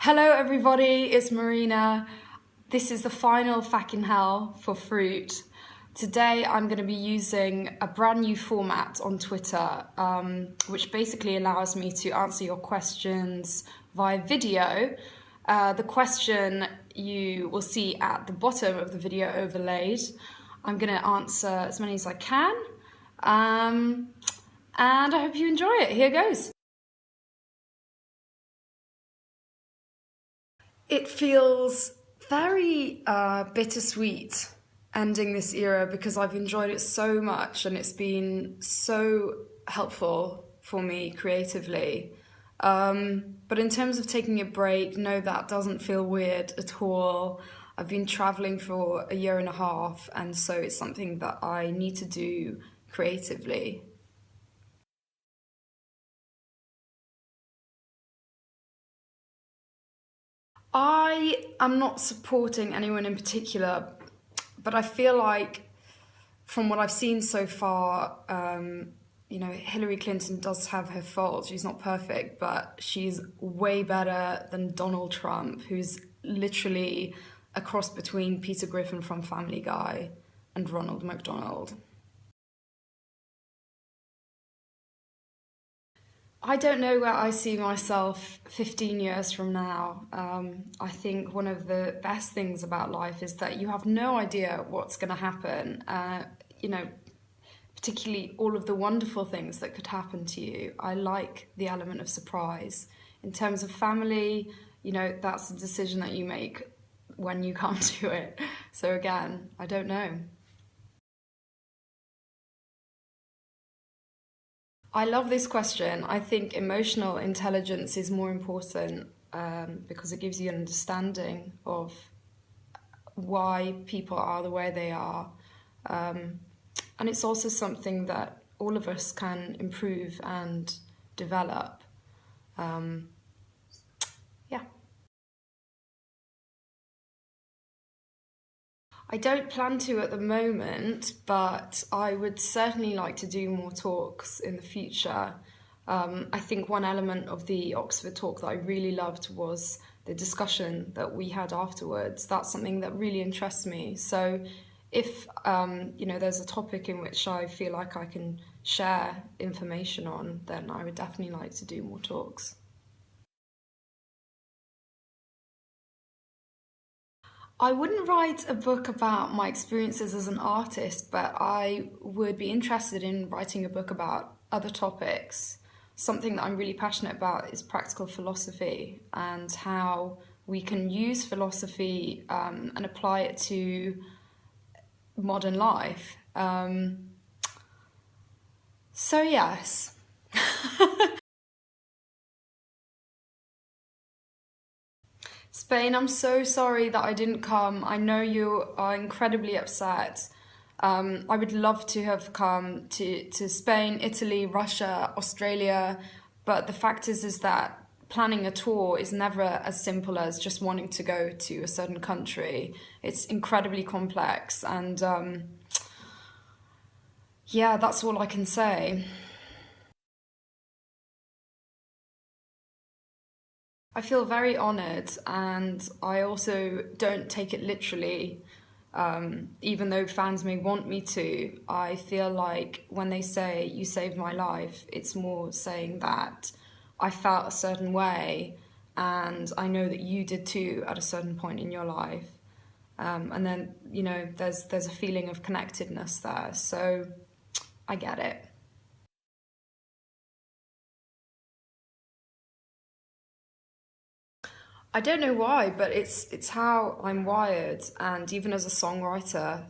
Hello everybody, it's Marina. This is the final FAQin hell for fruit. Today I'm going to be using a brand new format on Twitter, which basically allows me to answer your questions via video. The question you will see at the bottom of the video overlaid. I'm going to answer as many as I can, and I hope you enjoy it. Here goes. It feels very bittersweet ending this era because I've enjoyed it so much and it's been so helpful for me creatively. But in terms of taking a break, no, that doesn't feel weird at all. I've been traveling for a year and a half, and so it's something that I need to do creatively. I am not supporting anyone in particular, but I feel like from what I've seen so far, Hillary Clinton does have her faults. She's not perfect, but she's way better than Donald Trump, who's literally a cross between Peter Griffin from Family Guy and Ronald McDonald. I don't know where I see myself 15 years from now. I think one of the best things about life is that you have no idea what's going to happen. Particularly all of the wonderful things that could happen to you. I like the element of surprise. In terms of family, that's a decision that you make when you come to it. So again, I don't know. I love this question. I think emotional intelligence is more important because it gives you an understanding of why people are the way they are. And it's also something that all of us can improve and develop. I don't plan to at the moment, but I would certainly like to do more talks in the future. I think one element of the Oxford talk that I really loved was the discussion that we had afterwards. That's something that really interests me. So if there's a topic in which I feel like I can share information on, then I would definitely like to do more talks. I wouldn't write a book about my experiences as an artist, but I would be interested in writing a book about other topics. Something that I'm really passionate about is practical philosophy and how we can use philosophy and apply it to modern life. So yes. Spain, I'm so sorry that I didn't come. I know you are incredibly upset. I would love to have come to Spain, Italy, Russia, Australia, but the fact is that planning a tour is never as simple as just wanting to go to a certain country. It's incredibly complex, and that's all I can say. I feel very honoured, and I also don't take it literally. Even though fans may want me to, I feel like when they say you saved my life, it's more saying that I felt a certain way, and I know that you did too at a certain point in your life. And then, there's a feeling of connectedness there, so I get it. I don't know why, but it's how I'm wired, and even as a songwriter,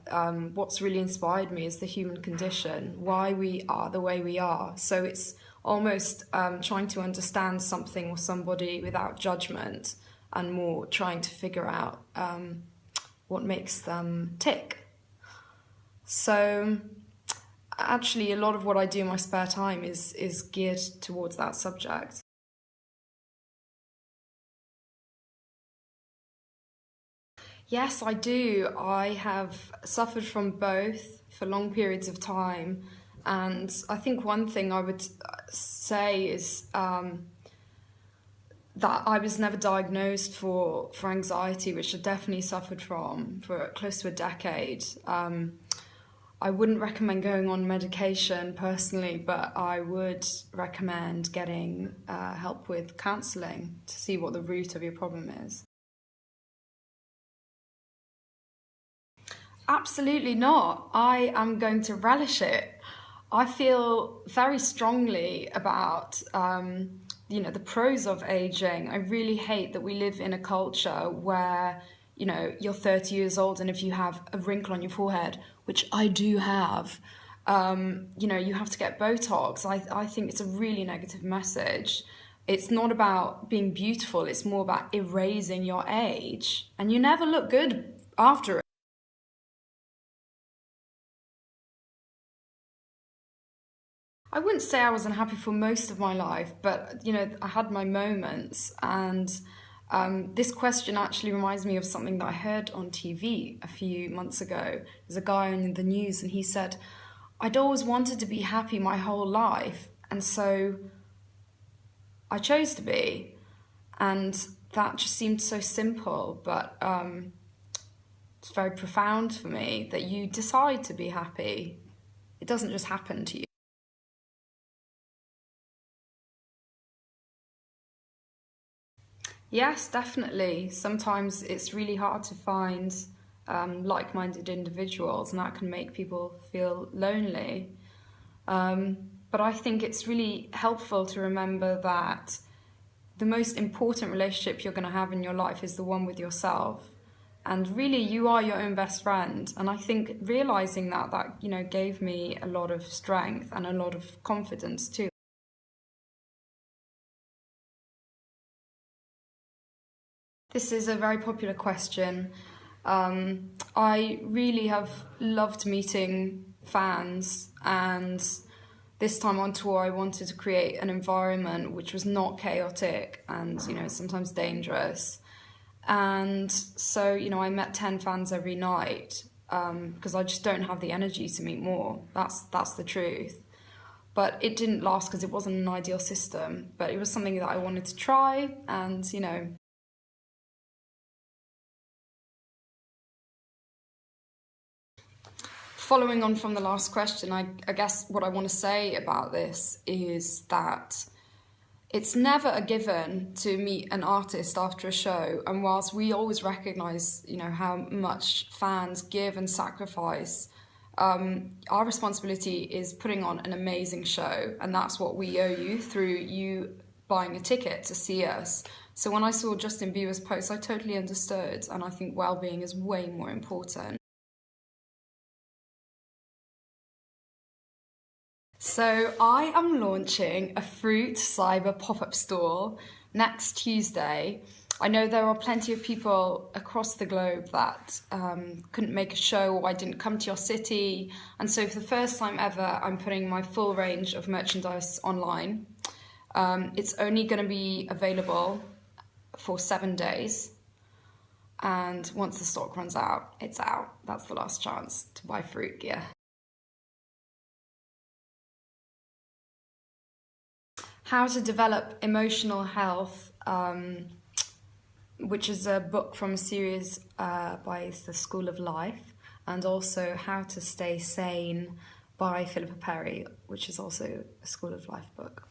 what's really inspired me is the human condition, why we are the way we are. So it's almost trying to understand something or somebody without judgment, and more trying to figure out what makes them tick. So actually, a lot of what I do in my spare time is geared towards that subject. Yes, I do. I have suffered from both for long periods of time. And I think one thing I would say is that I was never diagnosed for anxiety, which I definitely suffered from for close to a decade. I wouldn't recommend going on medication personally, but I would recommend getting help with counselling to see what the root of your problem is. Absolutely not. I am going to relish it. I feel very strongly about the pros of aging. I really hate that we live in a culture where, you're 30 years old and if you have a wrinkle on your forehead, which I do have, you have to get Botox. I think it's a really negative message. It's not about being beautiful, it's more about erasing your age. And you never look good after it. I wouldn't say I was unhappy for most of my life, but I had my moments, and this question actually reminds me of something that I heard on TV a few months ago. There's a guy on the news, and he said, "I'd always wanted to be happy my whole life, and so I chose to be." And that just seemed so simple, but it's very profound for me that you decide to be happy. It doesn't just happen to you. Yes, definitely. Sometimes it's really hard to find like-minded individuals, and that can make people feel lonely. But I think it's really helpful to remember that the most important relationship you're going to have in your life is the one with yourself. And really, you are your own best friend. And I think realizing that gave me a lot of strength and a lot of confidence too. This is a very popular question. I really have loved meeting fans, and this time on tour I wanted to create an environment which was not chaotic and sometimes dangerous. And so I met 10 fans every night because I just don't have the energy to meet more. That's the truth. But it didn't last because it wasn't an ideal system, but it was something that I wanted to try, and following on from the last question, I guess what I want to say about this is that it's never a given to meet an artist after a show, and whilst we always recognise, how much fans give and sacrifice, our responsibility is putting on an amazing show, and that's what we owe you through you buying a ticket to see us. So when I saw Justin Bieber's post, I totally understood, and I think well-being is way more important. So I am launching a fruit cyber pop-up store next Tuesday. I know there are plenty of people across the globe that couldn't make a show, or I didn't come to your city. And so for the first time ever, I'm putting my full range of merchandise online. It's only going to be available for 7 days. And once the stock runs out, it's out. That's the last chance to buy fruit gear. How to Develop Emotional Health, which is a book from a series by the School of Life, and also How to Stay Sane by Philippa Perry, which is also a School of Life book.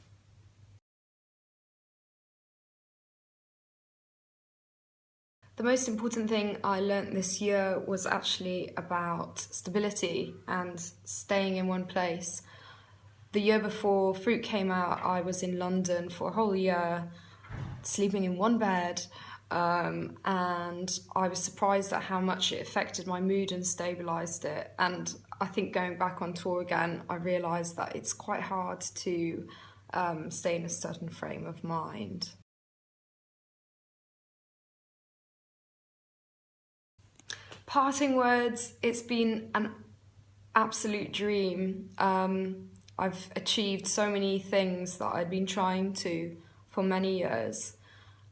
The most important thing I learnt this year was actually about stability and staying in one place. The year before Fruit came out, I was in London for a whole year, sleeping in one bed, and I was surprised at how much it affected my mood and stabilised it. And I think going back on tour again, I realised that it's quite hard to stay in a certain frame of mind. Parting words, it's been an absolute dream. I've achieved so many things that I'd been trying to for many years.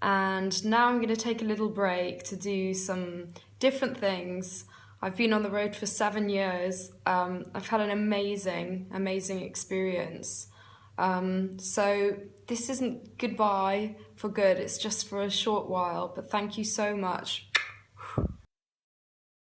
And now I'm going to take a little break to do some different things. I've been on the road for 7 years. I've had an amazing experience. So this isn't goodbye for good, it's just for a short while, but thank you so much